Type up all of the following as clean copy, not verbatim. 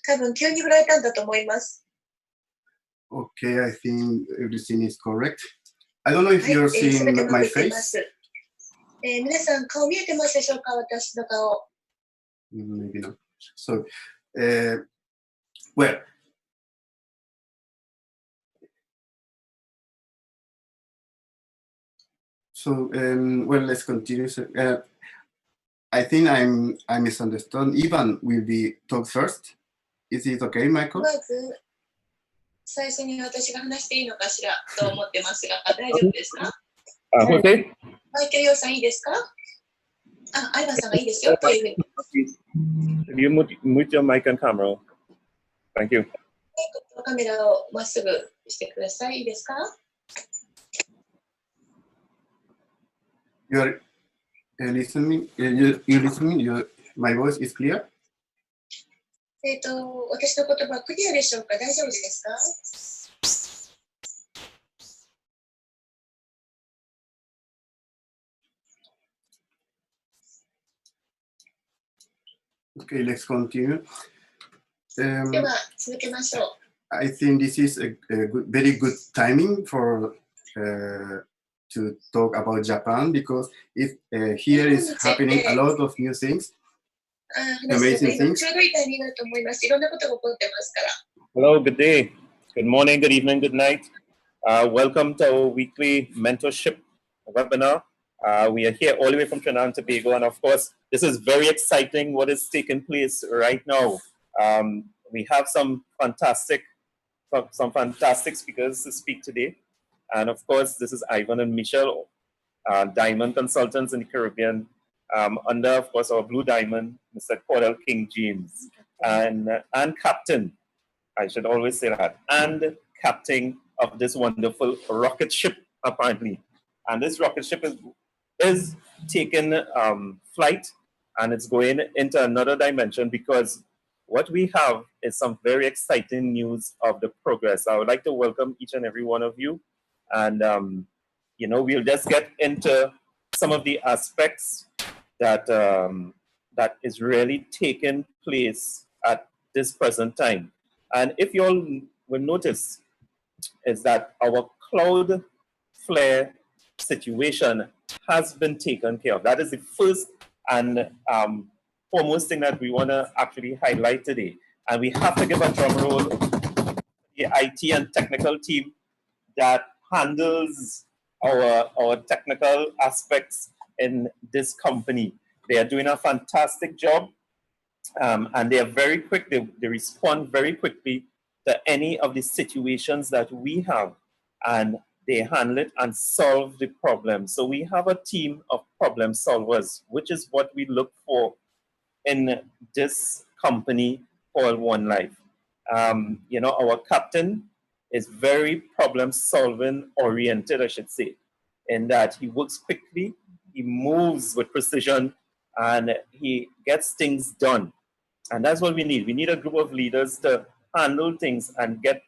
多分急に振られたんだと思います。Okay, I think everything is correct. I don't know if you're seeing my face. 皆さん顔見えてますでしょうか、私の顔。Maybe not. So, well, so well, let's continue. So, I think I misunderstood. Ivan will be talk first. Is it okay, Michael? まず最初に私が話していいのかしらと思ってますが、大丈夫ですか？Okay. マイケルヨウさんいいですか？アイバンさんがいいですよというふうに。You mute your mic and camera. Thank you. カメラをまっすぐしてください。いいですか？ You're listening. You listening. My voice is clear. 私の言葉クリアでしょうか？大丈夫ですか？Okay, let's continue. では続けましょう。I think this is a very good timing for to talk about Japan because here is happening a lot of new things, amazing things. ちょうどいいタイミングだと思います。いろんなことが起こってますから。Hello, good day, good morning, good evening, good night. Welcome to our weekly mentorship webinar. We are here all the way from Trinidad and Tobago, and of course, this is very exciting what is taking place right now. We have some fantastic speakers to speak today. And of course, this is Ivan and Michelle, Diamond Consultants in the Caribbean, under, of course, our Blue Diamond, Mr. Cordell King James, and Captain, I should always say that, and Captain of this wonderful rocket ship, apparently. And this rocket ship is taking flight, and it's going into another dimension because what we have is some very exciting news of the progress. I would like to welcome each and every one of you. And, we'll just get into some of the aspects that, that is really taking place at this present time. And if you all will notice, is that our cloud flare situation has been taken care of. That is the first and foremost thing that we want to actually highlight today. And we have to give a drum roll to the IT and technical team that handles our technical aspects in this company. They are doing a fantastic job, and they are very quick. They respond very quickly to any of the situations that we have, and they handle it and solve the problem. So we have a team of problem solvers, which is what we look for in this company called One Life. Our captain is very problem-solving oriented, I should say, in that he works quickly, he moves with precision, and he gets things done. And that's what we need. We need a group of leaders to handle things and get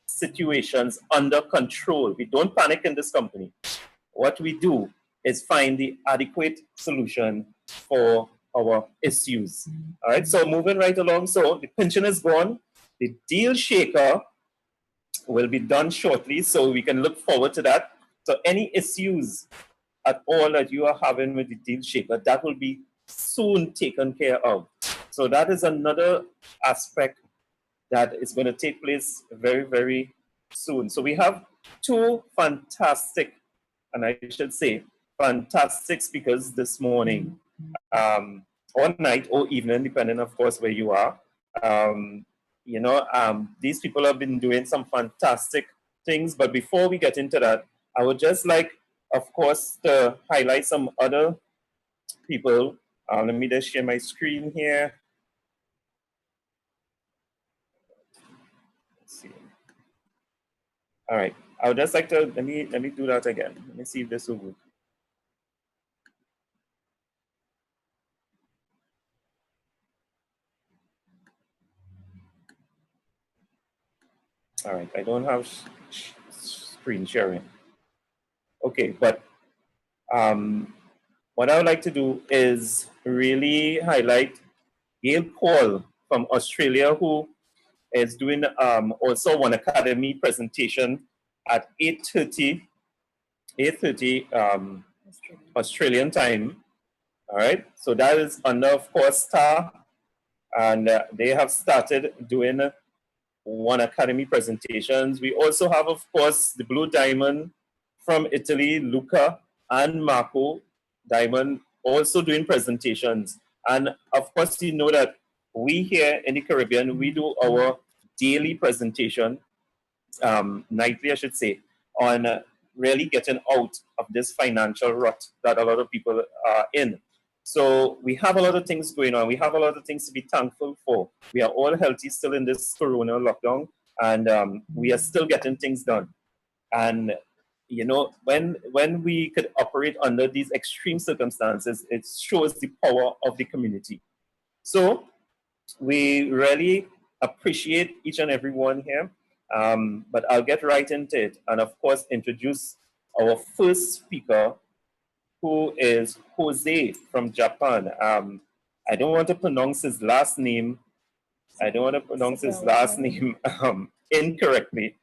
situations under control. We don't panic in this company. What we do is find the adequate solution for our issues. All right, so moving right along. So the pension is gone. The deal shaker will be done shortly, so we can look forward to that. So any issues at all that you are having with the deal shaker, that will be soon taken care of. So that is another aspect that is going to take place very, very soon. So we have two fantastic, and I should say, fantastic speakers this morning, or night or evening, depending, of course, where you are. These people have been doing some fantastic things, but before we get into that, I would just like, of course, to highlight some other people. Let me just share my screen here. Let's see. All right, I would just like to, let me do that again. Let me see if this will work. All right, I don't have screen sharing. Okay, but what I would like to do is really highlight Gail Paul from Australia, who is doing also one academy presentation at 8:30 Australian time. All right, so that is under, of course, STAR, and they have started doing one academy presentations. We also have, of course, the Blue Diamond from Italy, Luca and Marco Diamond, also doing presentations. And of course, you know that we here in the Caribbean, we do our daily presentation, nightly, I should say, on really getting out of this financial rut that a lot of people are in. So we have a lot of things going on. We have a lot of things to be thankful for. We are all healthy still in this corona lockdown, and we are still getting things done. And you know, when we could operate under these extreme circumstances, it shows the power of the community. So we really appreciate each and every one here. But I'll get right into it, and of course introduce our first speaker, who is Jose from Japan. I don't want to pronounce his last name. Incorrectly,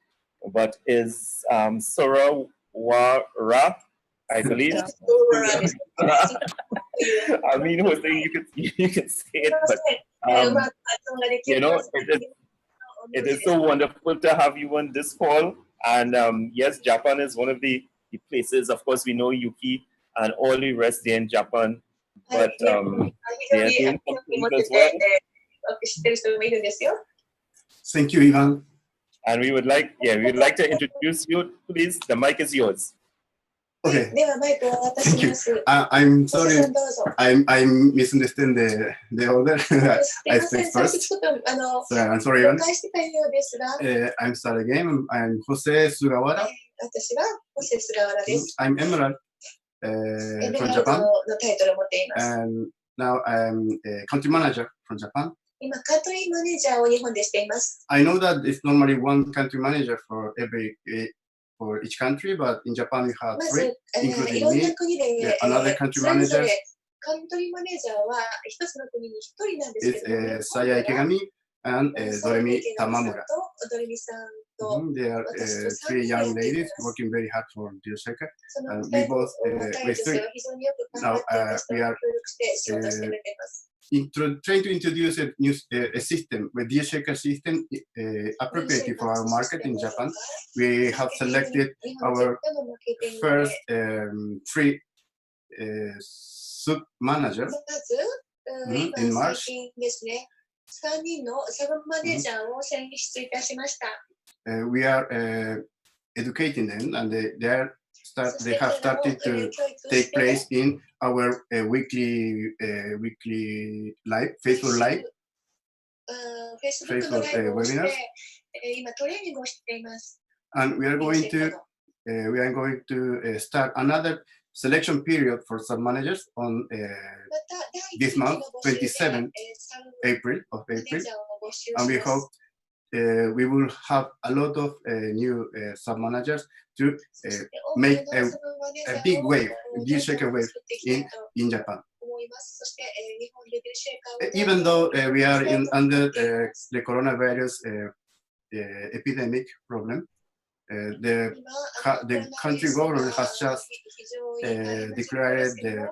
but is Sorawara, I believe. I mean, Jose, you can say it, but you know, it is so wonderful to have you on this call. And yes, Japan is one of the places. Of course, we know Yuki and all the rest there in Japan, but they are doing something as well. Thank you, Ivan. And we would like to introduce you, please. The mic is yours. Okay. Thank you. I'm sorry. I misunderstand the order. I speak first. So I'm sorry, Ivan. I'm sorry again. I'm Jose Sugawara. I'm Emerald from Japan. And now I'm a country manager from Japan. I know that it's normally one country manager for each country, but in Japan we have three, including me, another country manager is Saya Ikegami and Doremi Tamamura. They are three young ladies working very hard for Dear Shaker. And we both, now we are trying to introduce a new system, a Dear Shaker system appropriate for our market in Japan. We have selected our first three sub-managers in March. We are educating them, and they have started to take place in our weekly live, Facebook Live, Facebook webinars. And we are going to start another selection period for sub-managers on this month, 27 April, and we hope we will have a lot of new sub-managers to make a big wave, Dear Shaker wave in Japan. Even though we are under the coronavirus epidemic problem, the country government has just declared the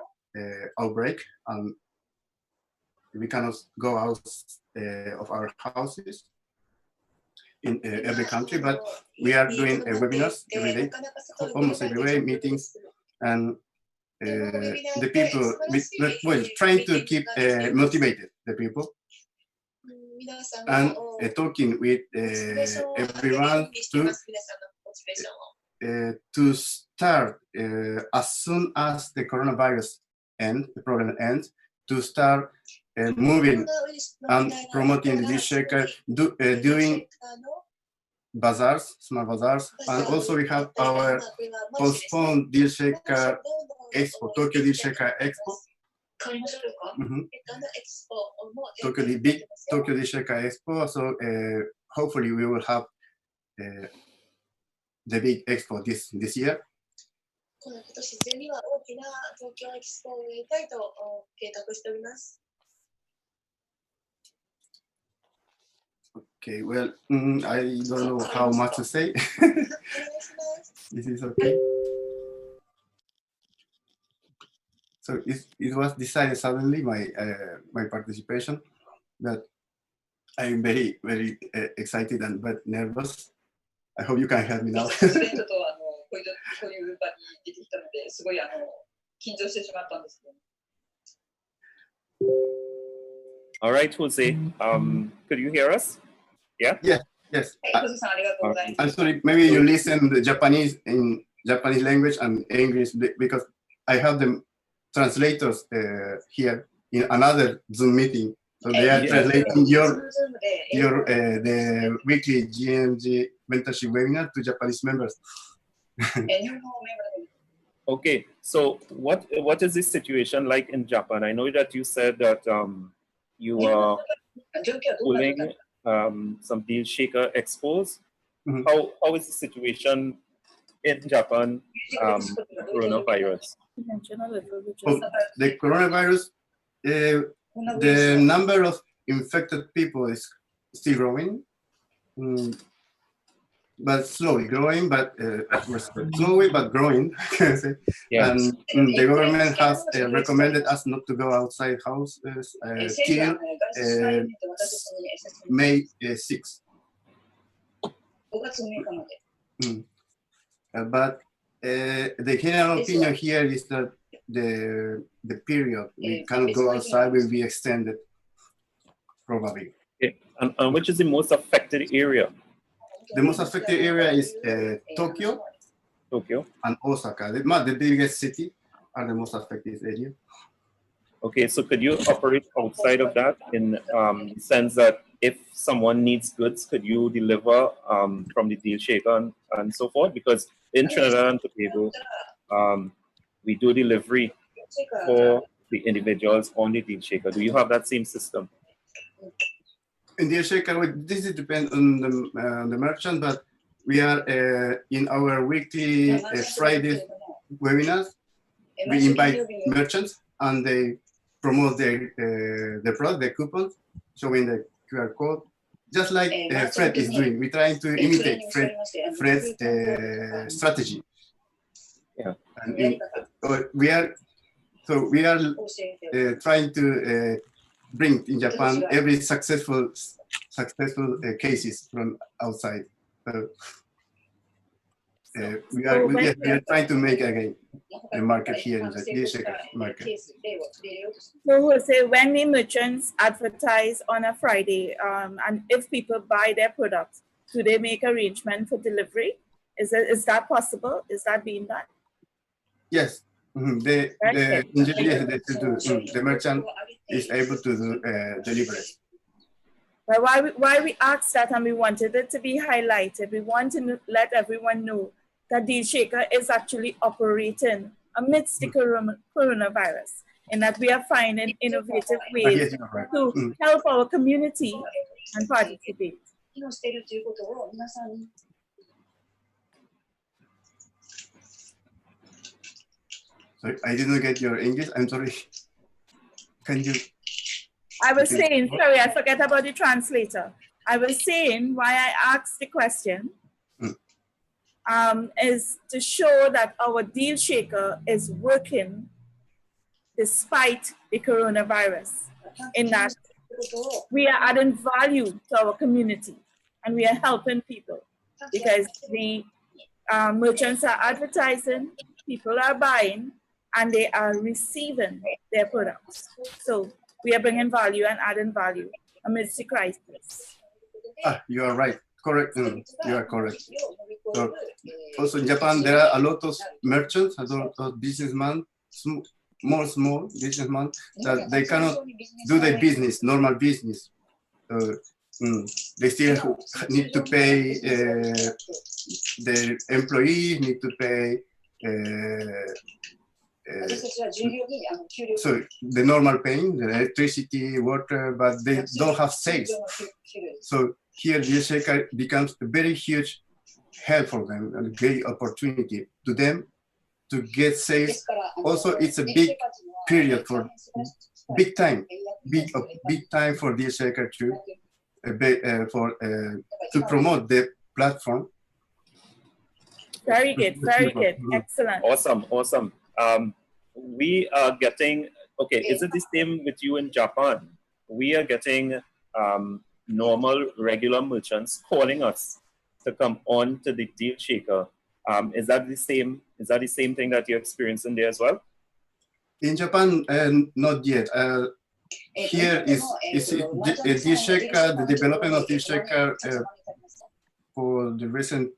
outbreak, and we cannot go out of our houses in every country, but we are doing webinars every day, almost every day, meetings, and the people, we're trying to keep motivated the people, and talking with everyone to start as soon as the coronavirus the problem ends, to start moving and promoting the Dear Shaker, doing bazaars, small bazaars, and also we have our postponed Dear Shaker Expo, Tokyo Dear Shaker Expo. Tokyo, big Tokyo Dear Shaker Expo. So hopefully we will have the big expo this year. Okay, well, I don't know how much to say. This is okay. So it was decided suddenly, my participation, that I'm very, very excited and but nervous. I hope you can help me now. All right, Jose, could you hear us? Yeah? Yes. I'm sorry, maybe you listen the Japanese in Japanese language and English because I have the translators here in another Zoom meeting. So they are translating the weekly GMG mentorship webinar to Japanese members. Okay, so what is the situation like in Japan? I know that you said that you are holding some deal shaker expos. How is the situation in Japan, coronavirus? The coronavirus, the number of infected people is still growing, but slowly growing, but slowly but growing. And the government has recommended us not to go outside houses till May 6th. But the general opinion here is that the period we cannot go outside will be extended, probably. Okay. And which is the most affected area? The most affected area is Tokyo and Osaka. The biggest city are the most affected area. Okay, so could you operate outside of that in the sense that if someone needs goods, could you deliver from the deal shaker and so forth? Because in Trinidad and Tobago, we do delivery for the individuals on the deal shaker. Do you have that same system? In deal shaker, this depends on the merchant, but we are in our weekly Friday webinars. We invite merchants and they promote the product, the coupons, showing the QR code, just like Fred is doing. We're trying to imitate Fred's strategy. Yeah. And we are trying to bring in Japan every successful cases from outside. We are trying to make again the market here in the deal shaker market. So Jose, when the merchants advertise on a Friday, and if people buy their products, do they make arrangement for delivery? Is that possible? Is that being done? Yes. The merchant is able to do delivery. But why we asked that, and we wanted it to be highlighted, we want to let everyone know that Deal Shaker is actually operating amidst the coronavirus, and that we are finding innovative ways to help our community and participate. Sorry, I didn't get your English. I'm sorry. Can you? I was saying, sorry, I forget about the translator. I was saying why I asked the question is to show that our Deal Shaker is working despite the coronavirus, in that we are adding value to our community and we are helping people because the merchants are advertising, people are buying, and they are receiving their products. So we are bringing value and adding value amidst the crisis. You are right. Correct. You are correct. So also in Japan, there are a lot of merchants, a lot of businessmen, small businessmen, that they cannot do their business, normal business. They still need to pay their employees, need to pay so the normal paying, the electricity, water, but they don't have sales. So here Deal Shaker becomes a very huge help for them and a great opportunity to them to get sales. Also, it's a big period for big time for Deal Shaker too. to promote the platform. Very good, very good, excellent. Awesome, awesome. We are getting, okay, is it the same with you in Japan? We are getting normal, regular merchants calling us to come on to the Deal Shaker. Is that the same thing that you're experiencing there as well? In Japan, not yet. Here is Deal Shaker, the development of Deal Shaker for the recent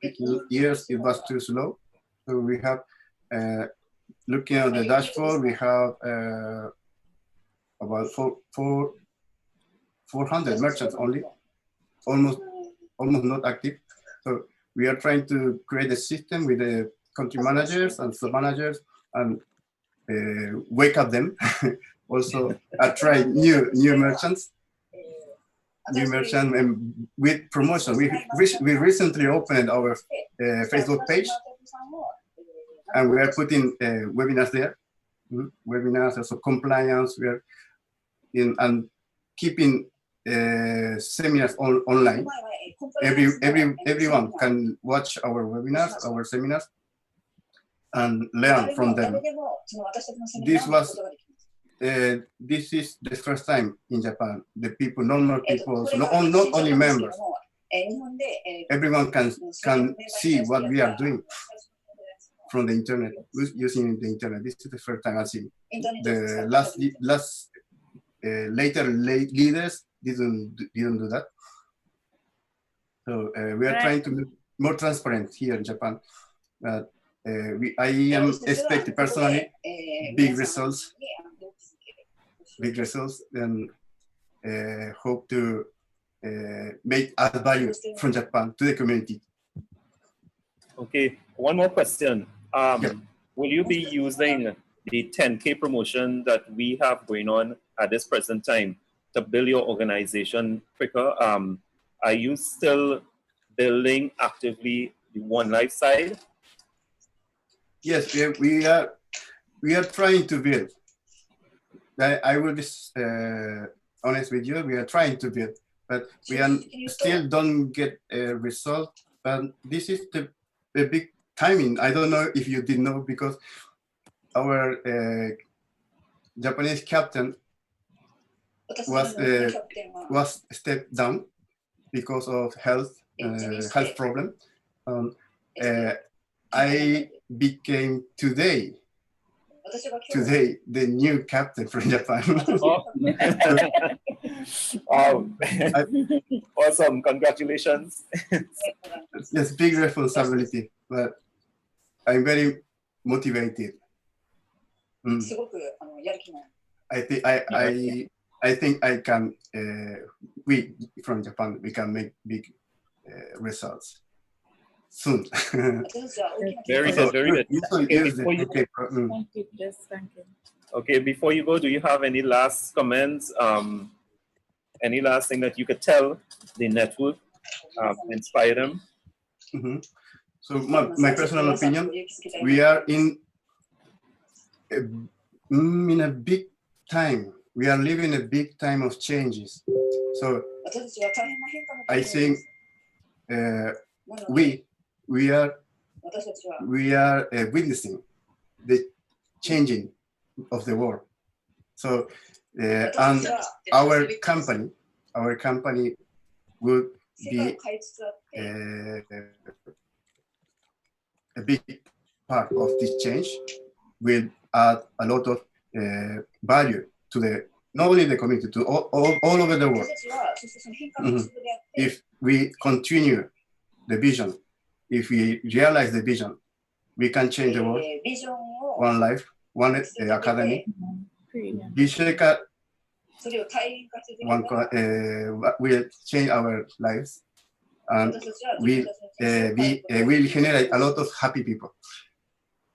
years, it was too slow. So we have, looking at the dashboard, we have about 400 merchants only, almost not active. So we are trying to create a system with the country managers and sub-managers and wake up them. Also, try new merchants. And with promotion. We recently opened our Facebook page, and we are putting webinars there. Webinars, also compliance. We are and keeping seminars online. Everyone can watch our webinars, our seminars, and learn from them. This is the first time in Japan. The people, normal people, not only members, everyone can see what we are doing from the internet, using the internet. This is the first time I see. The later leaders didn't do that. So we are trying to be more transparent here in Japan. I am expecting personally big results, and hope to add value from Japan to the community. Okay, one more question. Yeah. Will you be using the 10K promotion that we have going on at this present time to build your organization quicker? Are you still building actively the One Life side? Yes, we are trying to build. I will be honest with you. We are trying to build, but we still don't get a result. But this is the big timing. I don't know if you did know, because our Japanese captain was stepped down because of health problem. I became today the new captain from Japan. Oh. Awesome, congratulations. It's big responsibility, but I'm very motivated. I think I can, we from Japan, we can make big results soon. Very good, very good. Okay, before you go, do you have any last comments? Any last thing that you could tell the network, inspire them? So my personal opinion, we are in a big time. We are living a big time of changes. So I think we are witnessing the changing of the world. So and our company would be a big part of this change. Will add a lot of value to not only the community, to all over the world. If we continue the vision, if we realize the vision, we can change the world. One life, one academy. Deal Shaker will change our lives, and we will generate a lot of happy people.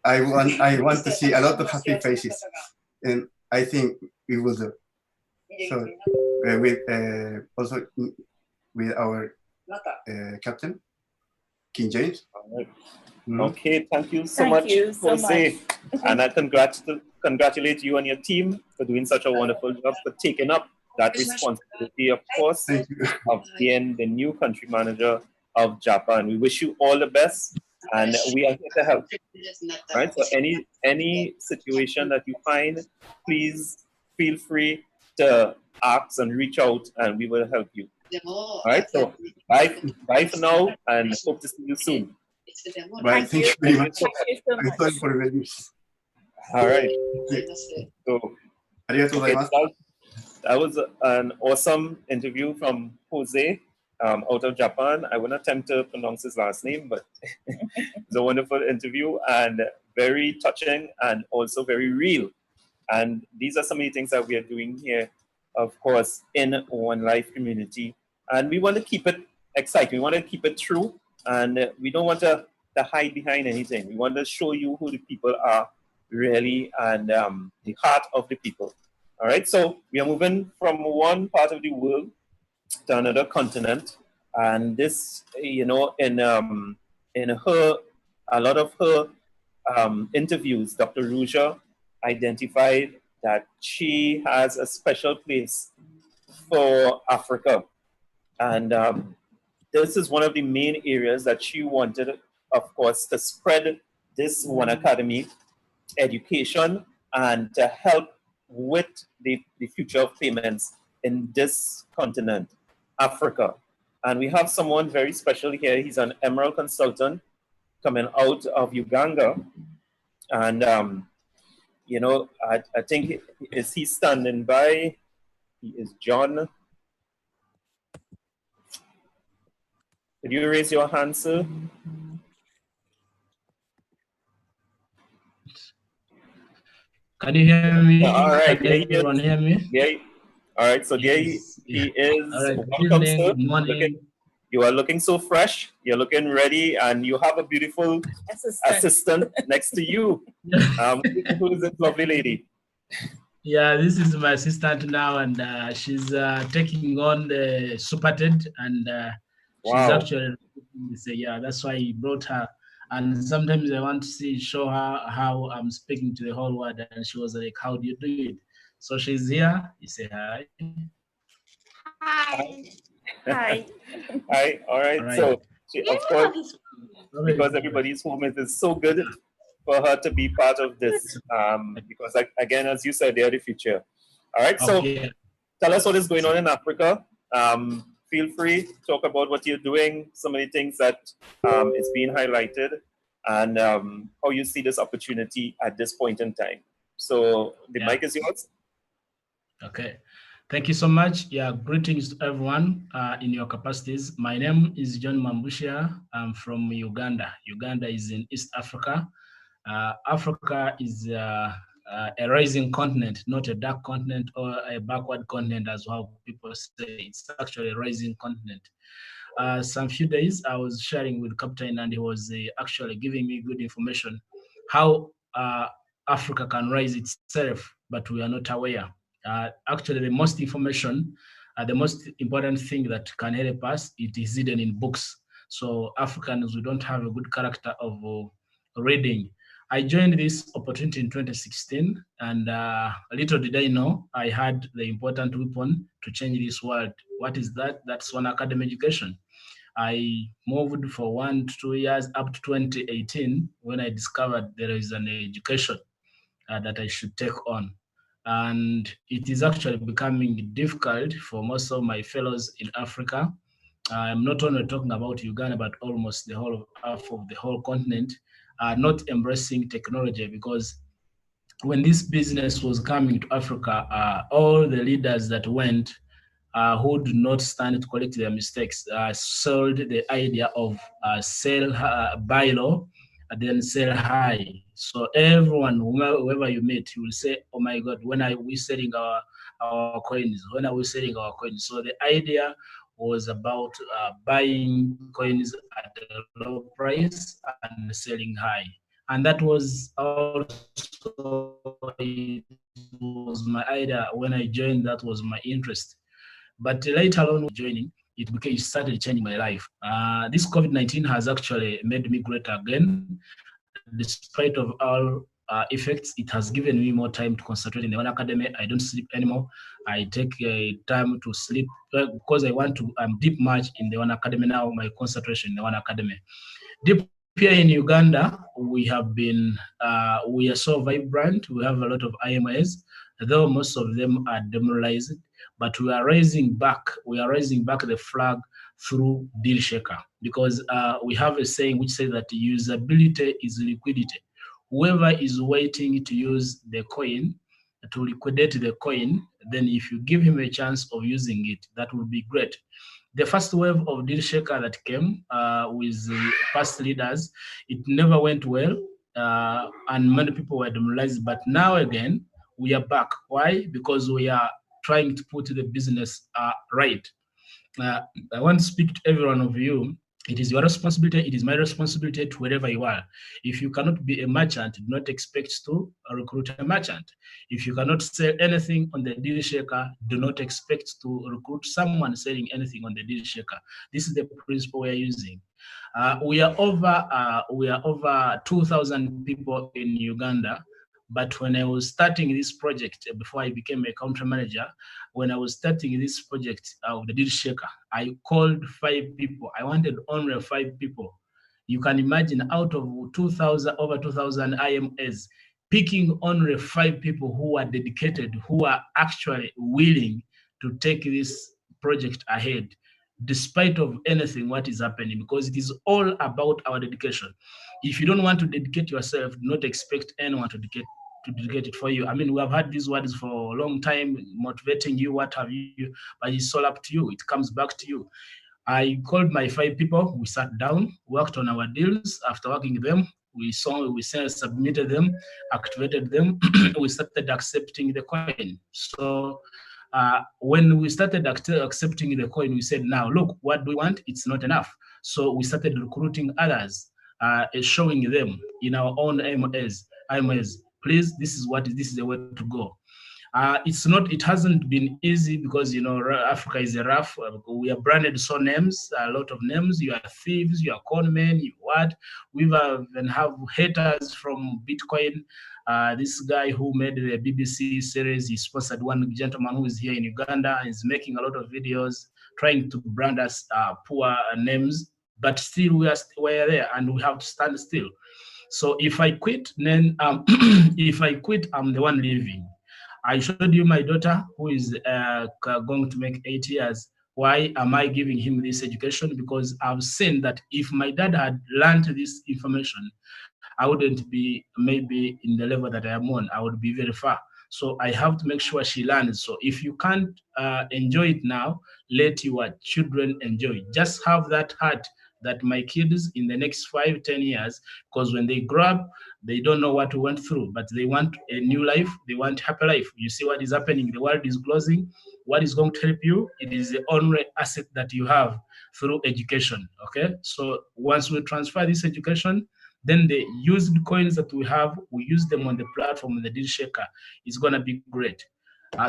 I want to see a lot of happy faces, and I think we will do. So also with our captain, King James. Okay, thank you so much, Jose. And I congratulate you and your team for doing such a wonderful job, for taking up that responsibility, of course, of being the new country manager of Japan. We wish you all the best, and we are here to help. Right? So any situation that you find, please feel free to ask and reach out, and we will help you. All right. So bye for now, and hope to see you soon. Bye. Thank you very much. Thank you so much. Sorry for the All right. So okay, that was an awesome interview from Jose out of Japan. I wouldn't attempt to pronounce his last name, but it's a wonderful interview and very touching and also very real. And these are some of the things that we are doing here, of course, in One Life community. And we want to keep it exciting. We want to keep it true. And we don't want to hide behind anything. We want to show you who the people are really and the heart of the people. All right, so we are moving from one part of the world to another continent. And this, you know, in her, a lot of her interviews, Dr. Ruja identified that she has a special place for Africa. And this is one of the main areas that she wanted, of course, to spread this One Academy education and to help with the future of payments in this continent, Africa. And we have someone very special here. He's an Emerald consultant coming out of Uganda. And, you know, I think, is he standing by? He is John. Could you raise your hand, sir? Can you hear me? All right. Can everyone hear me? Yeah. All right. So there he is. All right. Welcome, Evening, sir. good morning. You are looking so fresh. You're looking ready, and you have a beautiful assistant next to you. Who is this lovely lady? Yeah, this is my assistant now, and she's taking on the Super TED, and she's actually, yeah, that's why he brought her. And sometimes I want to show her how I'm speaking to the whole world, and she was like, "How do you do it?" So she's here. You say hi. Hi. Hi. Hi. All right. So, of course, because everybody's home, it is so good for her to be part of this. Because, again, as you said, they are the future. All right. So, tell us what is going on in Africa. Feel free to talk about what you're doing, some of the things that is being highlighted, and how you see this opportunity at this point in time. So the mic is yours. Okay. Thank you so much. Yeah, greetings to everyone in your capacities. My name is John Mambushia. I'm from Uganda. Uganda is in East Africa. Africa is a rising continent, not a dark continent or a backward continent, as how people say. It's actually a rising continent. Some few days I was sharing with Captain, and he was actually giving me good information how Africa can rise itself, but we are not aware. Actually, the most information, the most important thing that can help us, it is hidden in books. So Africans, we don't have a good character of reading. I joined this opportunity in 2016, and little did I know, I had the important weapon to change this world. What is that? That's One Academy education. I moved for 1 to 2 years up to 2018 when I discovered there is an education that I should take on. And it is actually becoming difficult for most of my fellows in Africa. I'm not only talking about Uganda, but almost the whole of the whole continent are not embracing technology, because when this business was coming to Africa, all the leaders that went who did not stand to correct their mistakes sold the idea of sell buy low and then sell high. So everyone, whoever you meet, you will say, "Oh my God, when are we selling our coins? When are we selling our coins?" So the idea was about buying coins at a low price and selling high. And that was also, it was my idea when I joined, that was my interest. But later on joining, it started changing my life. This COVID-19 has actually made me great again, despite of all effects. It has given me more time to concentrate in the One Academy. I don't sleep anymore. I take time to sleep because I want to deep much in the One Academy now. My concentration in the One Academy. Deep here in Uganda, we have been, we are so vibrant. We have a lot of IMAs, though most of them are demoralized, but we are raising back the flag through deal shaker, because we have a saying which says that usability is liquidity. Whoever is waiting to use the coin, to liquidate the coin, then if you give him a chance of using it, that would be great. The first wave of deal shaker that came with the past leaders, it never went well, and many people were demoralized. But now again, we are back. Why? Because we are trying to put the business right. I want to speak to every one of you. It is your responsibility. It is my responsibility to wherever you are. If you cannot be a merchant, do not expect to recruit a merchant. If you cannot sell anything on the deal shaker, do not expect to recruit someone selling anything on the deal shaker. This is the principle we are using. We are over 2,000 people in Uganda. But when I was starting this project, before I became a country manager, when I was starting this project of the deal shaker, I called 5 people. I wanted only 5 people. You can imagine, out of over 2,000 IMAs, picking only 5 people who are dedicated, who are actually willing to take this project ahead, despite of anything what is happening, because it is all about our dedication. If you don't want to dedicate yourself, do not expect anyone to dedicate it for you. I mean, we have had these words for a long time, motivating you, what have you, but it's all up to you. It comes back to you. I called my 5 people. We sat down, worked on our deals. After working them, we submitted them, activated them. We started accepting the coin. So when we started accepting the coin, we said, now look, what do we want? It's not enough. So we started recruiting others, showing them in our own IMAs. Please, this is the way to go. It hasn't been easy, because, you know, Africa is a rough, we are branded so names, a lot of names. You are thieves, you are conmen, you what. We even have haters from Bitcoin. This guy who made the BBC series, he sponsored one gentleman who is here in Uganda, is making a lot of videos trying to brand us poor names, but still we are there, and we have to stand still. So if I quit, then if I quit, I'm the one leaving. I showed you my daughter, who is going to make 8 years. Why am I giving him this education? Because I've seen that if my dad had learned this information, I wouldn't be maybe in the level that I am on. I would be very far. So I have to make sure she learns. So if you can't enjoy it now, let your children enjoy. Just have that heart that my kids in the next 5, 10 years, because when they grow up, they don't know what we went through, but they want a new life. They want happy life. You see what is happening. The world is closing. What is going to help you? It is the only asset that you have through education. Okay. So once we transfer this education, then the used coins that we have, we use them on the platform, the deal shaker. It's going to be great.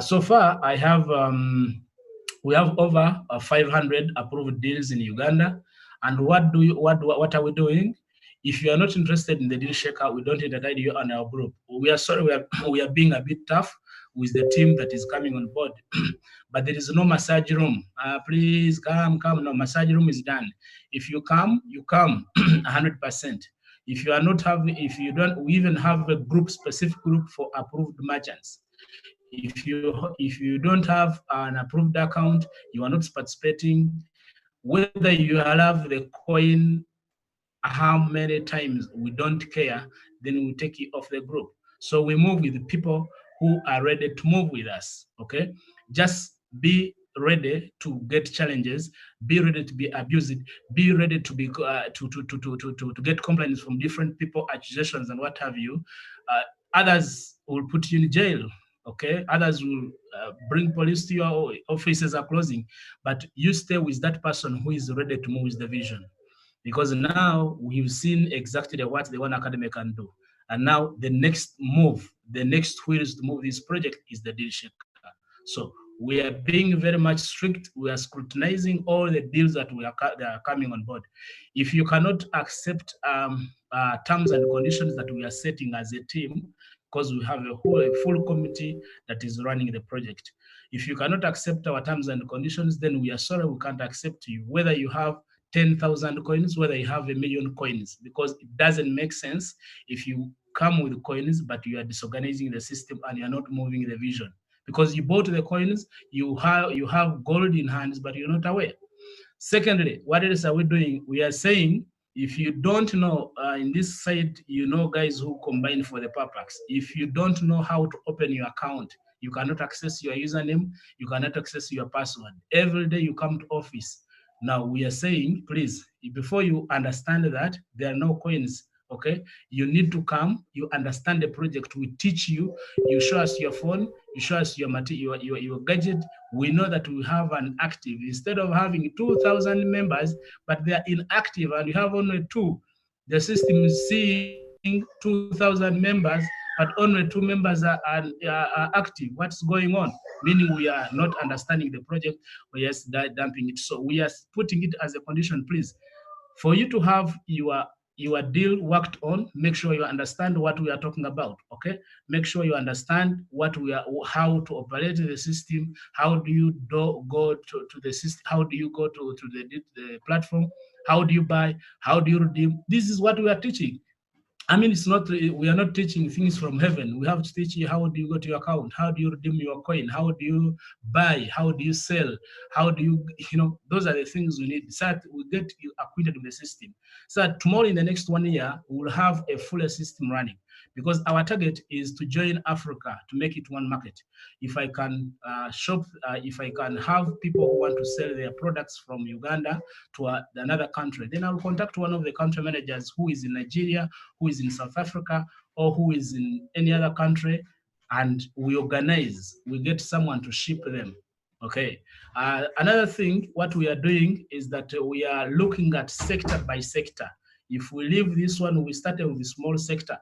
So far, I have we have over 500 approved deals in Uganda. And what are we doing? If you are not interested in the deal shaker, we don't entertain you on our group. We are sorry, we are being a bit tough with the team that is coming on board. But there is no massage room. Please come. No, massage room is done. If you come, you come 100%. If you are not having, if you don't, we even have a group, specific group for approved merchants. If you don't have an approved account, you are not participating. Whether you have the coin, how many times, we don't care, then we take you off the group. So we move with the people who are ready to move with us, okay? Just be ready to get challenges, be ready to be abused, be ready to be to get complaints from different people, accusations and what have you. Others will put you in jail, okay? Others will bring police to your offices are closing, but you stay with that person who is ready to move with the vision. Because now we've seen exactly what the One Academy can do. And now the next move, the next wheels to move this project is the deal shaker. So We are being very much strict. We are scrutinizing all the deals that are coming on board. If you cannot accept terms and conditions that we are setting as a team, because we have a full committee that is running the project. If you cannot accept our terms and conditions, then we are sorry, we can't accept you, whether you have 10,000 coins, whether you have 1,000,000 coins, because it doesn't make sense if you come with coins, but you are disorganizing the system and you're not moving the vision. Because you bought the coins, you have gold in hands, but you're not aware. Secondly, what else are we doing? We are saying, if you don't know, in this site, you know guys who combine for the purpose. If you don't know how to open your account, you cannot access your username, you cannot access your password. Every day you come to office. Now we are saying, please, before you understand that, there are no coins, okay? You need to come, you understand the project, we teach you, you show us your phone, you show us your gadget. We know that we have an active, instead of having 2,000 members, but they are inactive and you have only 2. The system is seeing 2,000 members, but only 2 members are active. What's going on? Meaning we are not understanding the project, we are just dumping it. So we are putting it as a condition, please. For you to have your deal worked on, make sure you understand what we are talking about, okay? Make sure you understand how to operate the system, how do you go to the system, how do you go to the platform, how do you buy, how do you redeem? This is what we are teaching. I mean, it's not, we are not teaching things from heaven. We have to teach you how do you go to your account, how do you redeem your coin, how do you buy, how do you sell, how do you, those are the things we need. So that we get you acquainted with the system. So that tomorrow in the next 1 year, we will have a fuller system running, because our target is to join Africa, to make it one market. If I can if I can have people who want to sell their products from Uganda to another country, then I'll contact one of the country managers who is in Nigeria, who is in South Africa, or who is in any other country, and we organize, we get someone to ship them. Okay. Another thing, what we are doing is that we are looking at sector by sector. If we leave this one, we started with a small sector.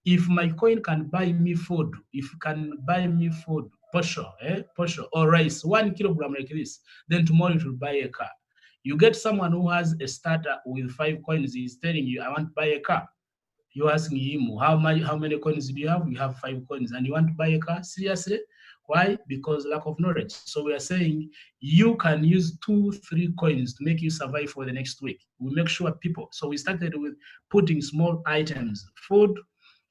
If my coin can buy me food, if it can buy me food, posho, or rice, 1 kilogram like this, then tomorrow it will buy a car. You get someone who has a starter with 5 coins, he's telling you, I want to buy a car. You're asking him, how many coins do you have? You have 5 coins, and you want to buy a car? Seriously? Why? Because lack of knowledge. So we are saying you can use 2-3 coins to make you survive for the next week. We make sure people. So we started with putting small items, food,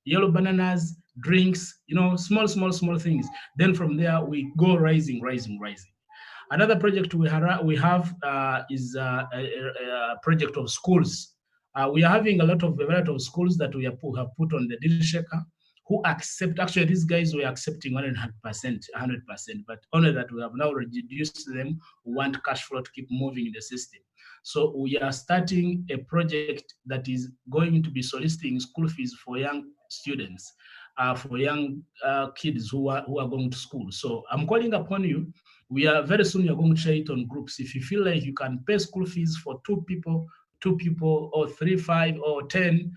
yellow bananas, drinks, small things. Then from there we go rising. Another project we have is a project of schools. We are having a lot of schools that we have put on the deal shaker, who accept. Actually, these guys were accepting 100%, but only that we have now reduced them. We want cash flow to keep moving in the system. So we are starting a project that is going to be soliciting school fees for young students, for young kids who are going to school. So I'm calling upon you. We are very soon, you're going to share it on groups. If you feel like you can pay school fees for 2 people, or 3, 5, or 10,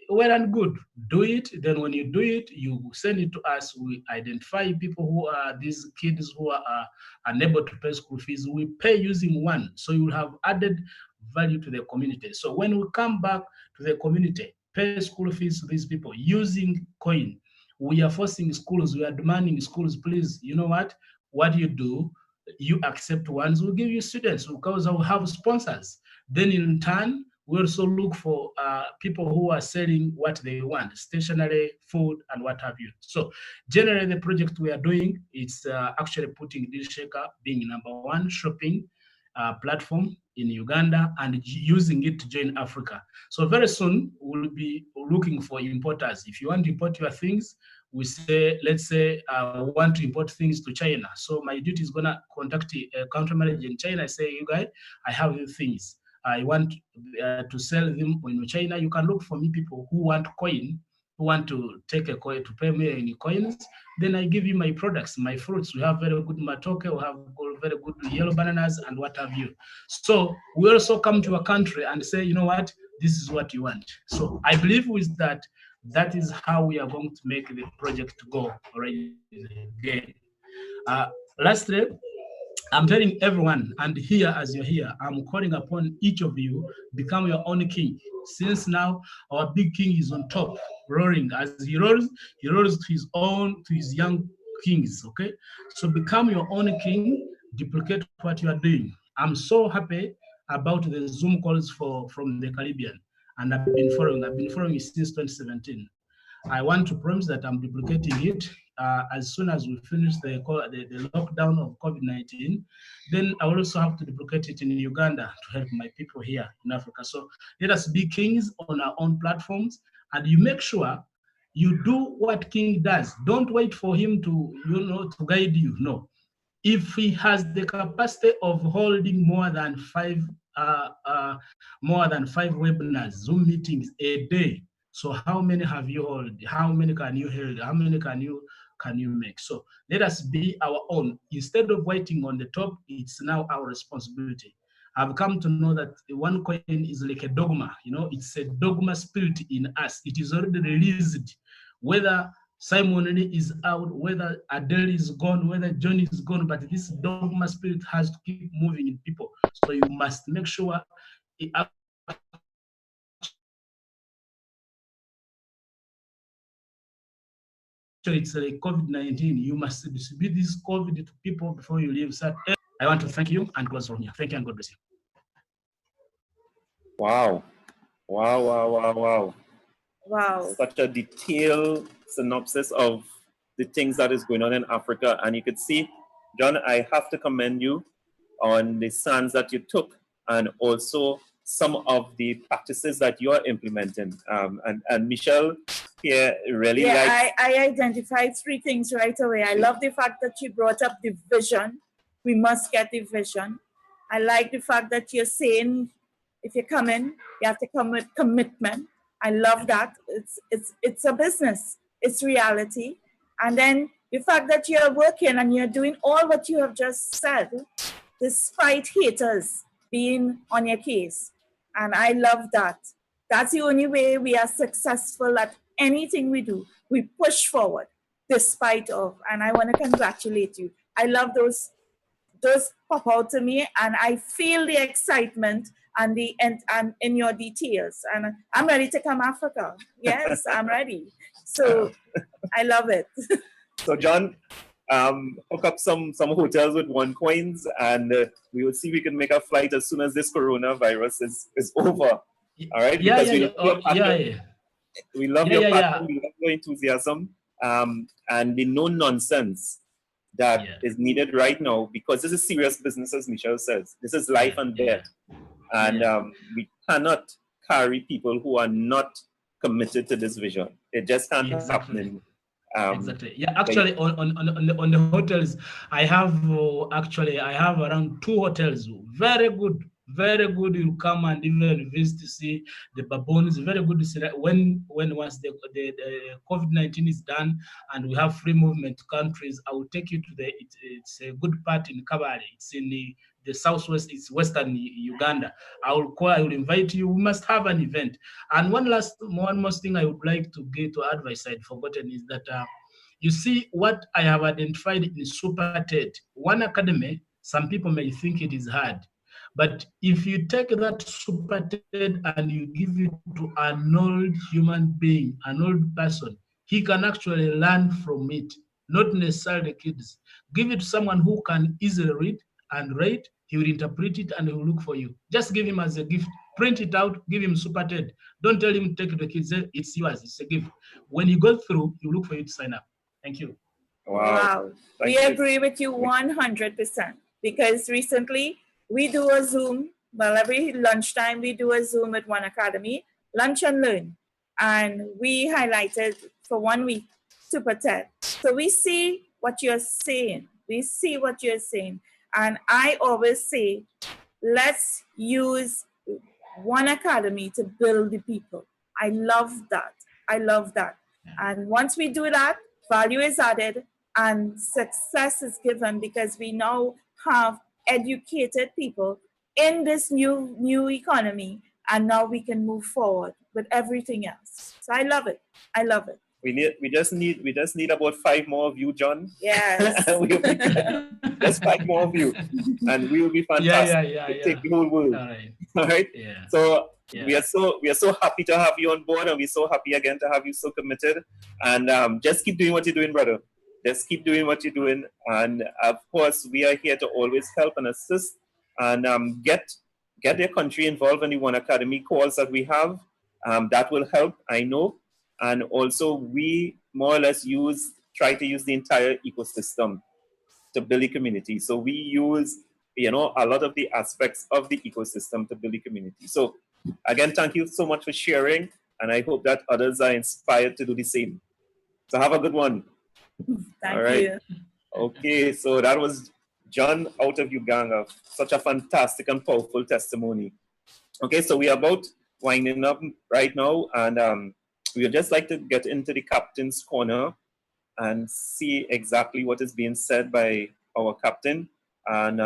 well and good, do it. Then when you do it, you send it to us. We identify people who are these kids who are unable to pay school fees. We pay using one, so you will have added value to the community. So when we come back to the community, pay school fees to these people using coin. We are forcing schools, we are demanding schools, please, you know what you do, you accept ones, we'll give you students, because we'll have sponsors. Then in turn, we also look for people who are selling what they want, stationery, food, and what have you. So generally, the project we are doing, it's actually putting Deal Shaker being #1 shopping platform in Uganda and using it to join Africa. So very soon, we'll be looking for importers. If you want to import your things, we say, let's say, we want to import things to China. So my duty is gonna contact a country manager in China. I say, you guys, I have these things. I want to sell them in China. You can look for me people who want coin, who want to take a coin, to pay me in coins. Then I give you my products, my fruits. We have very good matoke, we have very good yellow bananas and what have you. So we also come to a country and say, you know what, this is what you want. So I believe with that, that is how we are going to make the project go already again. Lastly, I'm telling everyone, and here as you're here, I'm calling upon each of you, become your own king. Since now our big king is on top, roaring. As he roars to his young kings, okay? So become your own king, duplicate what you are doing. I'm so happy about the Zoom calls from the Caribbean, and I've been following it since 2017. I want to promise that I'm duplicating it as soon as we finish the lockdown of COVID-19. Then I will also have to duplicate it in Uganda to help my people here in Africa. So let us be kings on our own platforms, and you make sure you do what king does. Don't wait for him to, to guide you. No. If he has the capacity of holding more than five webinars, Zoom meetings a day, so how many have you held? How many can you hold? How many can you make? So let us be our own. Instead of waiting on the top, it's now our responsibility. I've come to know that one coin is like a dogma. It's a dogma spirit in us. It is already released, whether Simon is out, whether Adele is gone, whether John is gone, but this dogma spirit has to keep moving in people. So you must make sure it's like COVID-19. You must distribute this COVID to people before you leave. So I want to thank you and close from here. Thank you and God bless you. Wow. Wow, wow, wow, wow. Wow. Such a detailed synopsis of the things that is going on in Africa. And you could see, John, I have to commend you on the stands that you took and also some of the practices that you are implementing. And Michelle here really likes... I identified three things right away. I love the fact that you brought up the vision. We must get the vision. I like the fact that you're saying, if you come in, you have to come with commitment. I love that. It's a business. It's reality. And then the fact that you're working and you're doing all what you have just said, despite haters being on your case. And I love that. That's the only way we are successful at anything we do. We push forward despite of, and I want to congratulate you. I love those pop out to me, and I feel the excitement and in your details. And I'm ready to come Africa. Yes, I'm ready. So I love it. So John, hook up some hotels with OneCoins, and we will see if we can make a flight as soon as this coronavirus is over. All right? Yeah, because we love your passion, we love your enthusiasm, and the no nonsense that is needed right now, because this is serious business, as Michelle says. This is life and death. And we cannot carry people who are not committed to this vision. It just can't happen. Exactly. Yeah, actually, on the hotels, I have around 2 hotels. Very good. You come and even visit to see the baboons. Very good to see that once the COVID-19 is done and we have free movement to countries, I will take you to it's a good part in Kabale. It's in the southwest, it's western Uganda. I will invite you. We must have an event. And one more thing I would like to give to advice I'd forgotten is that you see what I have identified in Super TED. One academy, some people may think it is hard. But if you take that Super TED and you give it to an old human being, an old person, he can actually learn from it, not necessarily kids. Give it to someone who can easily read and write, he will interpret it and he will look for you. Just give him as a gift, print it out, give him Super TED. Don't tell him to take it to the kids, it's yours, it's a gift. When you go through, he will look for you to sign up. Thank you. Wow. We agree with you 100%, because recently we do a Zoom. Well, every lunchtime we do a Zoom at One Academy, Lunch and Learn. And we highlighted for 1 week Super TED. So we see what you're saying. And I always say, let's use One Academy to build the people. I love that. And once we do that, value is added and success is given, because we now have educated people in this new economy, and now we can move forward with everything else. So I love it. We just need about 5 more of you, John. Yes. We'll be good. Just 5 more of you, and we will be fantastic. We'll take the whole world. All right. All right. Yeah. So Yeah. we are so happy to have you on board, and we're so happy again to have you so committed. And just keep doing what you're doing, brother. Just keep doing what you're doing, and of course we are here to always help and assist, and get their country involved in the One Academy calls that we have. That will help, I know. And also we more or less try to use the entire ecosystem to build a community. So we use, a lot of the aspects of the ecosystem to build a community. So again, thank you so much for sharing, and I hope that others are inspired to do the same. So have a good one. Thank you. Okay, so that was John out of Uganda. Such a fantastic and powerful testimony. Okay, so we are about winding up right now, and we would just like to get into the captain's corner and see exactly what is being said by our captain, and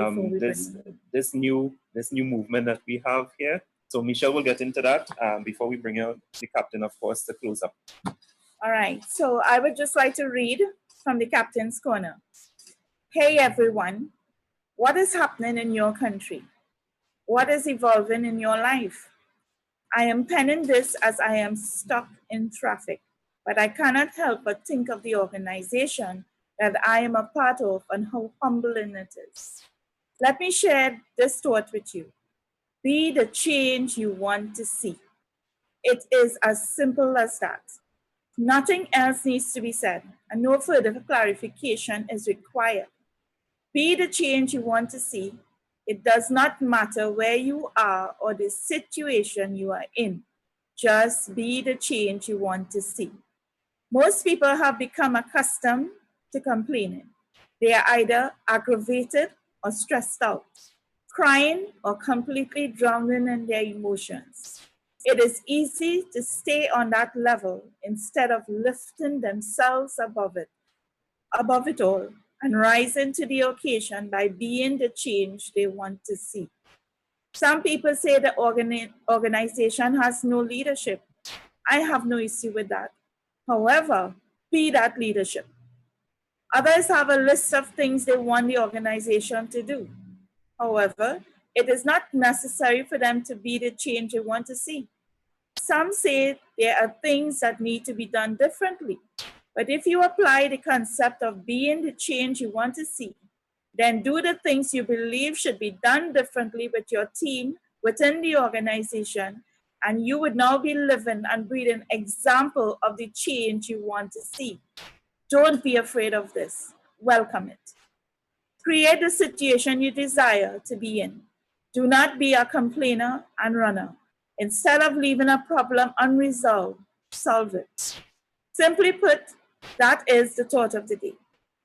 this new movement that we have here. So Michelle will get into that before we bring out the captain, of course, to close up. All right, so I would just like to read from the captain's corner. Hey everyone, what is happening in your country? What is evolving in your life? I am penning this as I am stuck in traffic, but I cannot help but think of the organization that I am a part of and how humbling it is. Let me share this thought with you. Be the change you want to see. It is as simple as that. Nothing else needs to be said, and no further clarification is required. Be the change you want to see. It does not matter where you are or the situation you are in. Just be the change you want to see. Most people have become accustomed to complaining. They are either aggravated or stressed out, crying or completely drowning in their emotions. It is easy to stay on that level instead of lifting themselves above it all, and rising to the occasion by being the change they want to see. Some people say the organization has no leadership. I have no issue with that. However, be that leadership. Others have a list of things they want the organization to do. However, it is not necessary for them to be the change they want to see. Some say there are things that need to be done differently. But if you apply the concept of being the change you want to see, then do the things you believe should be done differently with your team within the organization, and you would now be living and breathing example of the change you want to see. Don't be afraid of this. Welcome it. Create the situation you desire to be in. Do not be a complainer and runner. Instead of leaving a problem unresolved, solve it. Simply put, that is the thought of the day.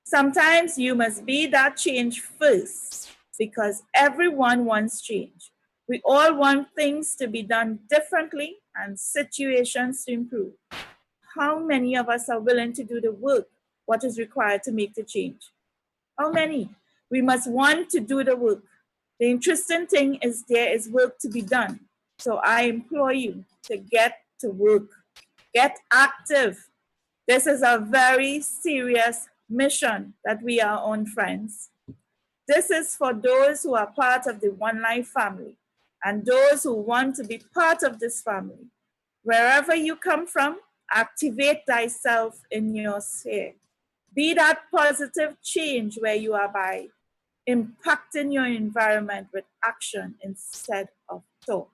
Sometimes you must be that change first, because everyone wants change. We all want things to be done differently and situations to improve. How many of us are willing to do the work, what is required to make the change? How many? We must want to do the work. The interesting thing is there is work to be done. So I implore you to get to work. Get active. This is a very serious mission that we are on, friends. This is for those who are part of the One Life family and those who want to be part of this family. Wherever you come from, activate thyself in your sphere. Be that positive change where you are by, impacting your environment with action instead of thought.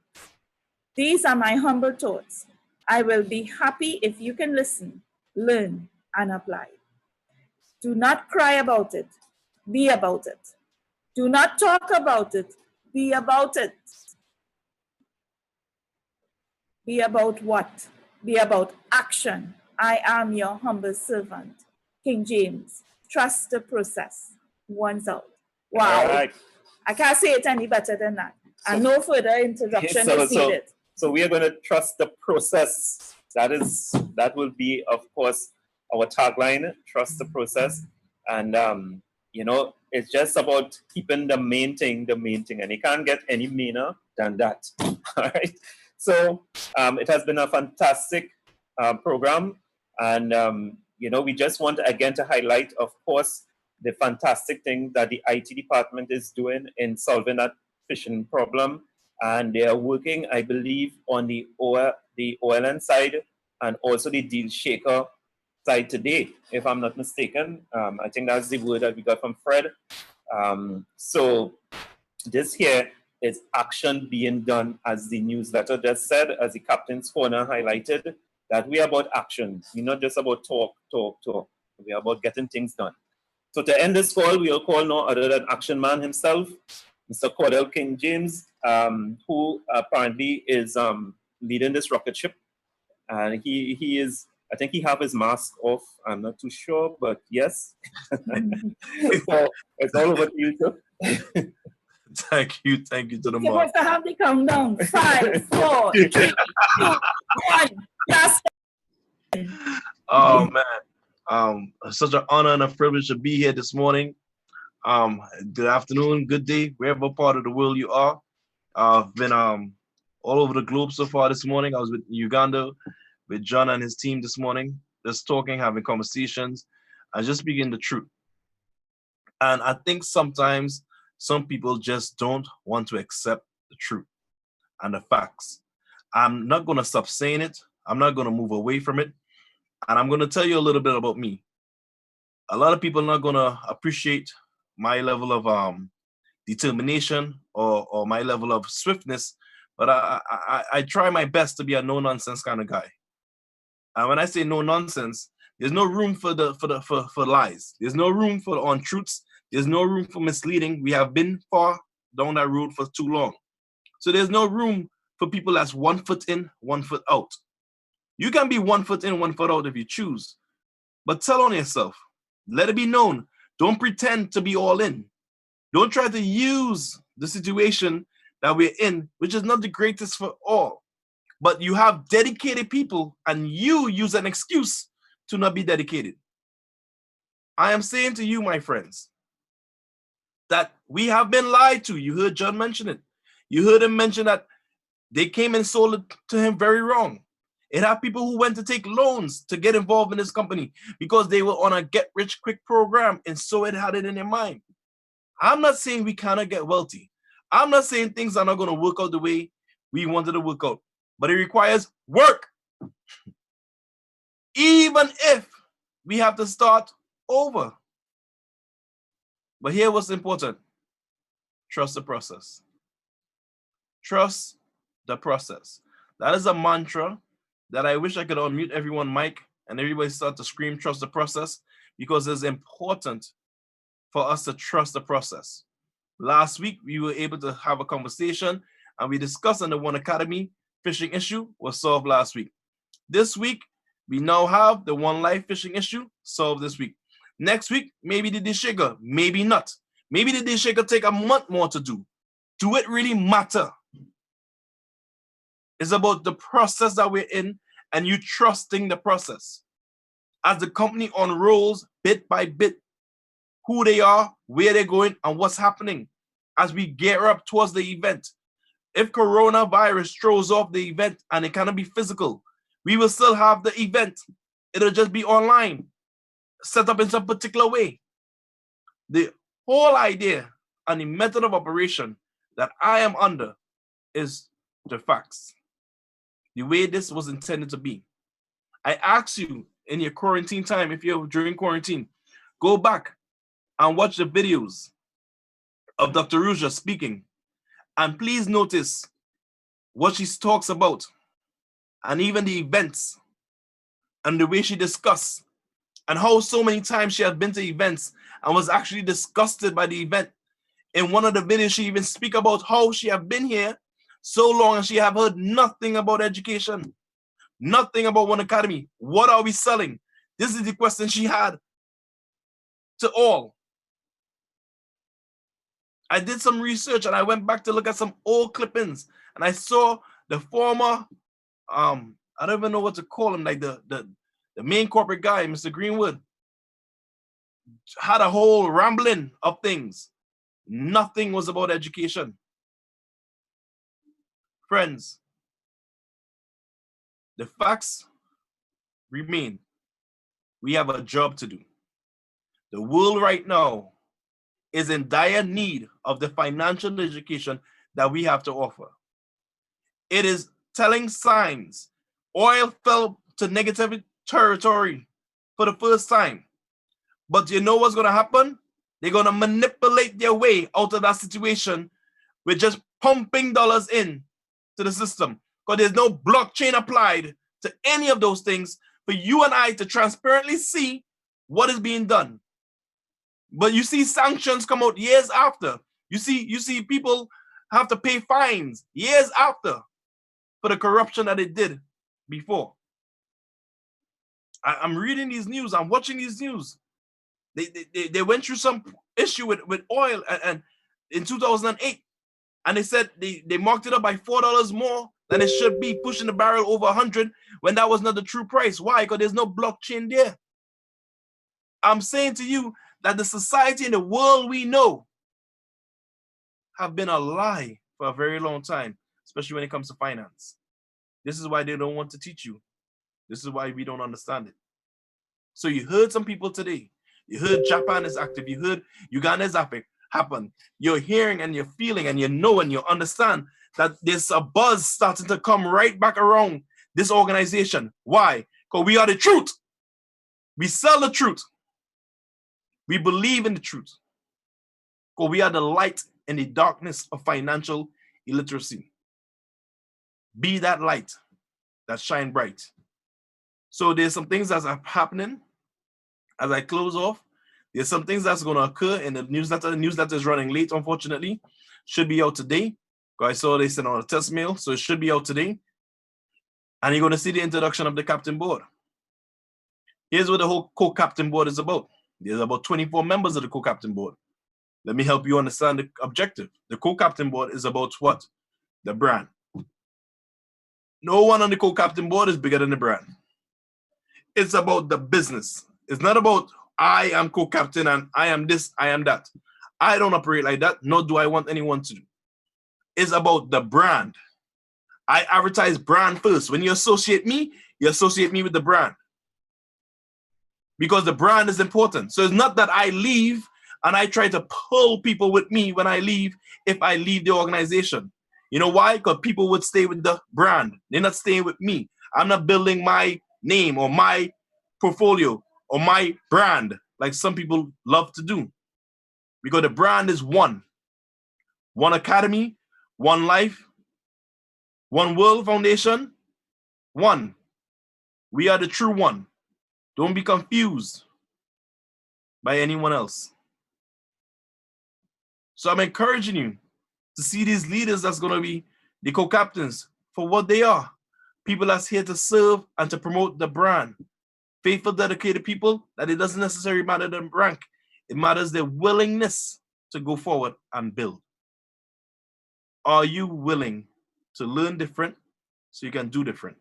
These are my humble thoughts. I will be happy if you can listen, learn, and apply. Do not cry about it. Be about it. Do not talk about it. Be about it. Be about what? Be about action. I am your humble servant, King James. Trust the process. One's out. Wow. Right. I can't say it any better than that. And no further introduction is needed. So we are going to trust the process. That will be, of course, our tagline, trust the process. And, it's just about keeping the main thing, and you can't get any meaner than that. All right. So it has been a fantastic program. And, you know, we just want again to highlight, of course, the fantastic thing that the IT department is doing in solving that phishing problem. And they are working, I believe, on the OLN side and also the deal shaker side today, if I'm not mistaken. I think that's the word that we got from Fred. So this here is action being done, as the newsletter just said, as the Captain's Corner highlighted, that we are about action. We're not just about talk. We are about getting things done. So to end this call, we will call no other than Action Man himself, Mr. Cordell King James, who apparently is leading this rocket ship. And he is, I think he have his mask off. I'm not too sure, but yes. So it's all over to you, sir. Thank you to the You're mark. supposed to have the countdown. 5, 4, 3, 2, 1. Just Oh man, such an honor and a privilege to be here this morning. Good afternoon, good day, wherever part of the world you are. I've been all over the globe so far this morning. I was with Uganda, with John and his team this morning, just talking, having conversations, and just speaking the truth. And I think sometimes some people just don't want to accept the truth and the facts. I'm not going to stop saying it. I'm not going to move away from it. And I'm going to tell you a little bit about me. A lot of people are not going to appreciate my level of determination or my level of swiftness, but I try my best to be a no-nonsense kind of guy. And when I say no nonsense, there's no room for lies. There's no room for untruths. There's no room for misleading. We have been far down that road for too long. So there's no room for people that's 1 foot in, 1 foot out. You can be 1 foot in, 1 foot out if you choose, but tell on yourself. Let it be known. Don't pretend to be all in. Don't try to use the situation that we're in, which is not the greatest for all. But you have dedicated people and you use an excuse to not be dedicated. I am saying to you, my friends, that we have been lied to. You heard John mention it. You heard him mention that they came and sold it to him very wrong. It had people who went to take loans to get involved in this company because they were on a get-rich-quick program, and so it had it in their mind. I'm not saying we cannot get wealthy. I'm not saying things are not going to work out the way we wanted to work out, but it requires work. Even if we have to start over. But here what's important. Trust the process. Trust the process. That is a mantra that I wish I could unmute everyone mic and everybody start to scream, trust the process, because it's important for us to trust the process. Last week, we were able to have a conversation and we discussed on the One Academy phishing issue was solved last week. This week, we now have the One Life phishing issue solved this week. Next week, maybe the dish shaker, maybe not. Maybe the dish shaker take a month more to do. Do it really matter? It's about the process that we're in and you trusting the process. As the company unrolls bit by bit, who they are, where they're going, and what's happening as we gear up towards the event. If coronavirus throws off the event and it cannot be physical, we will still have the event. It'll just be online, set up in some particular way. The whole idea and the method of operation that I am under is the facts. The way this was intended to be. I ask you in your quarantine time, if you're during quarantine, go back and watch the videos of Dr. Ruja speaking. And please notice what she talks about and even the events and the way she discussed and how so many times she had been to events and was actually disgusted by the event. In one of the videos, she even speak about how she had been here so long and she have heard nothing about education, nothing about One Academy. What are we selling? This is the question she had to all. I did some research and I went back to look at some old clippings and I saw the former, I don't even know what to call him, like the main corporate guy, Mr. Greenwood, had a whole rambling of things. Nothing was about education. Friends, the facts remain. we have a job to do. The world right now is in dire need of the financial education that we have to offer. It is telling signs. Oil fell to negative territory for the first time. But you know what's going to happen? They're going to manipulate their way out of that situation with just pumping dollars in to the system. Because there's no blockchain applied to any of those things for you and I to transparently see what is being done. But you see sanctions come out years after. You see people have to pay fines years after for the corruption that they did before. I'm reading these news. I'm watching these news. They went through some issue with oil and in 2008, and they said they marked it up by $4 more than it should be, pushing the barrel over 100 when that was not the true price. Why? Because there's no blockchain there. I'm saying to you that the society and the world we know have been a lie for a very long time, especially when it comes to finance. This is why they don't want to teach you. This is why we don't understand it. So you heard some people today. You heard Japan is active. You heard Uganda is happen. You're hearing and you're feeling and you know and you understand that there's a buzz starting to come right back around this organization. Why? Because we are the truth. We sell the truth. We believe in the truth. Because we are the light in the darkness of financial illiteracy. Be that light that shine bright. So there's some things that are happening as I close off. There's some things that's going to occur in the newsletter. The newsletter is running late, unfortunately. Should be out today. I saw they sent out a test mail, so it should be out today. And you're going to see the introduction of the captain board. Here's what the whole co-captain board is about. There's about 24 members of the co-captain board. Let me help you understand the objective. The co-captain board is about what? The brand. No one on the co-captain board is bigger than the brand. It's about the business. It's not about I am co-captain and I am this, I am that. I don't operate like that, nor do I want anyone to do. It's about the brand. I advertise brand first. When you associate me with the brand. Because the brand is important. So it's not that I leave and I try to pull people with me when I leave if I leave the organization. You know why? Because people would stay with the brand. They're not staying with me. I'm not building my name or my portfolio or my brand like some people love to do. Because the brand is one. One academy, one life, one world foundation, one. We are the true one. Don't be confused by anyone else. So I'm encouraging you to see these leaders that's going to be the co-captains for what they are. People that's here to serve and to promote the brand. Faithful, dedicated people that it doesn't necessarily matter the rank. It matters their willingness to go forward and build. Are you willing to learn different so you can do different?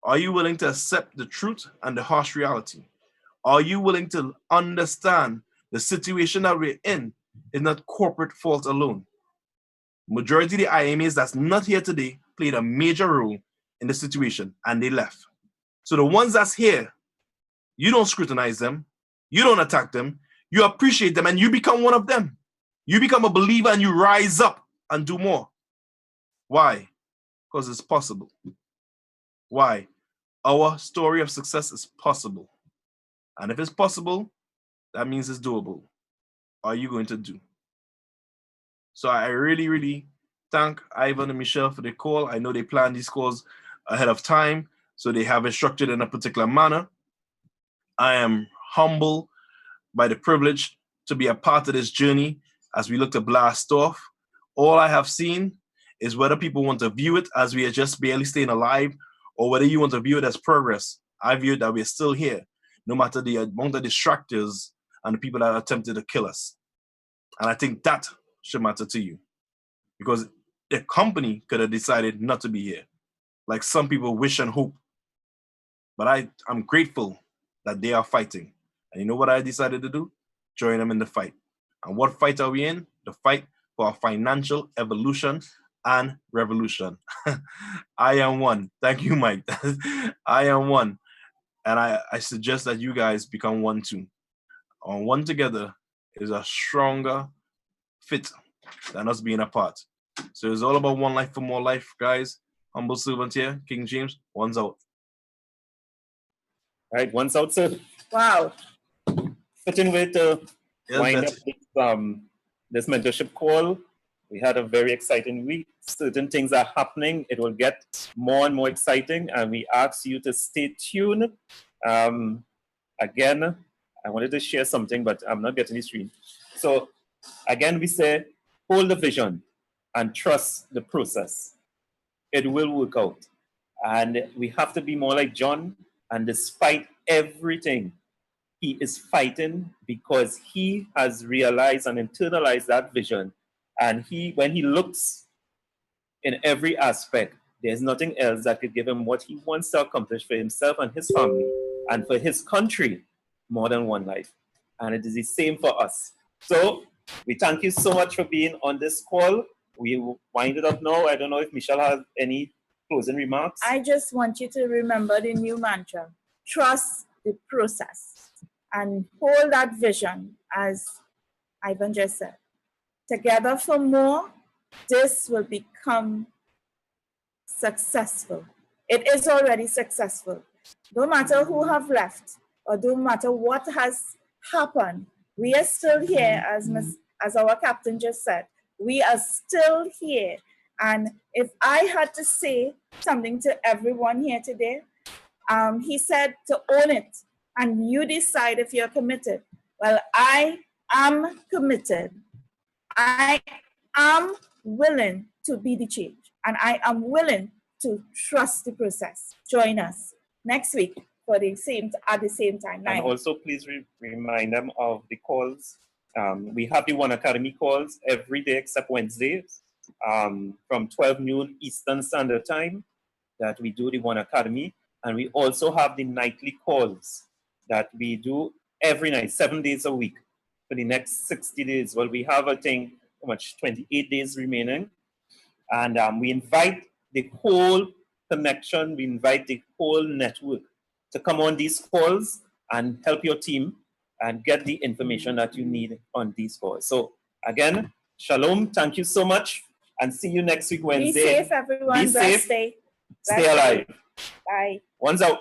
Are you willing to accept the truth and the harsh reality? Are you willing to understand the situation that we're in is not corporate fault alone? Majority of the IMAs that's not here today played a major role in the situation and they left. So the ones that's here, you don't scrutinize them, you don't attack them, you appreciate them and you become one of them. You become a believer and you rise up and do more. Why? Because it's possible. Why? Our story of success is possible. And if it's possible, that means it's doable. Are you going to do? So I really, really thank Ivan and Michelle for the call. I know they planned these calls ahead of time, so they have it structured in a particular manner. I am humbled by the privilege to be a part of this journey as we look to blast off. All I have seen is whether people want to view it as we are just barely staying alive or whether you want to view it as progress. I view it that we're still here, no matter the amount of distractors and the people that attempted to kill us. And I think that should matter to you because the company could have decided not to be here, like some people wish and hope. But I'm grateful that they are fighting. And you know what I decided to do? Join them in the fight. And what fight are we in? The fight for our financial evolution and revolution. I am one. Thank you, Mike. I am one. And I suggest that you guys become one too. One together is a stronger fit than us being apart. So it's all about one life for more life, guys. Humble servant here, King James, one's out. Right, one's out, sir. Wow. Fitting way to Yes, wind Betty. up this mentorship call. We had a very exciting week. Certain things are happening. It will get more and more exciting, and we ask you to stay tuned. Again, I wanted to share something, but I'm not getting the screen. So again, we say, hold the vision and trust the process. It will work out. And we have to be more like John. And despite everything, he is fighting because he has realized and internalized that vision. And when he looks in every aspect, there's nothing else that could give him what he wants to accomplish for himself and his family and for his country more than one life. And it is the same for us. So we thank you so much for being on this call. We will wind it up now. I don't know if Michelle has any closing remarks. I just want you to remember the new mantra: trust the process and hold that vision, as Ivan just said. Together for more, this will become successful. It is already successful. No matter who have left or no matter what has happened, we are still here, as our captain just said. We are still here. And if I had to say something to everyone here today, he said to own it and you decide if you're committed. Well, I am committed. I am willing to be the change, and I am willing to trust the process. Join us next week at the same time. And also, please remind them of the calls. We have the One Academy calls every day except Wednesdays from 12 noon Eastern Standard Time that we do the One Academy. And we also have the nightly calls that we do every night, 7 days a week for the next 60 days. Well, we have, I think, 28 days remaining. And we invite the whole connection, we invite the whole network to come on these calls and help your team and get the information that you need on these calls. So again, shalom, thank you so much, and see you next week Wednesday. Be safe, everyone. Be safe. Stay alive. Bye. One's out.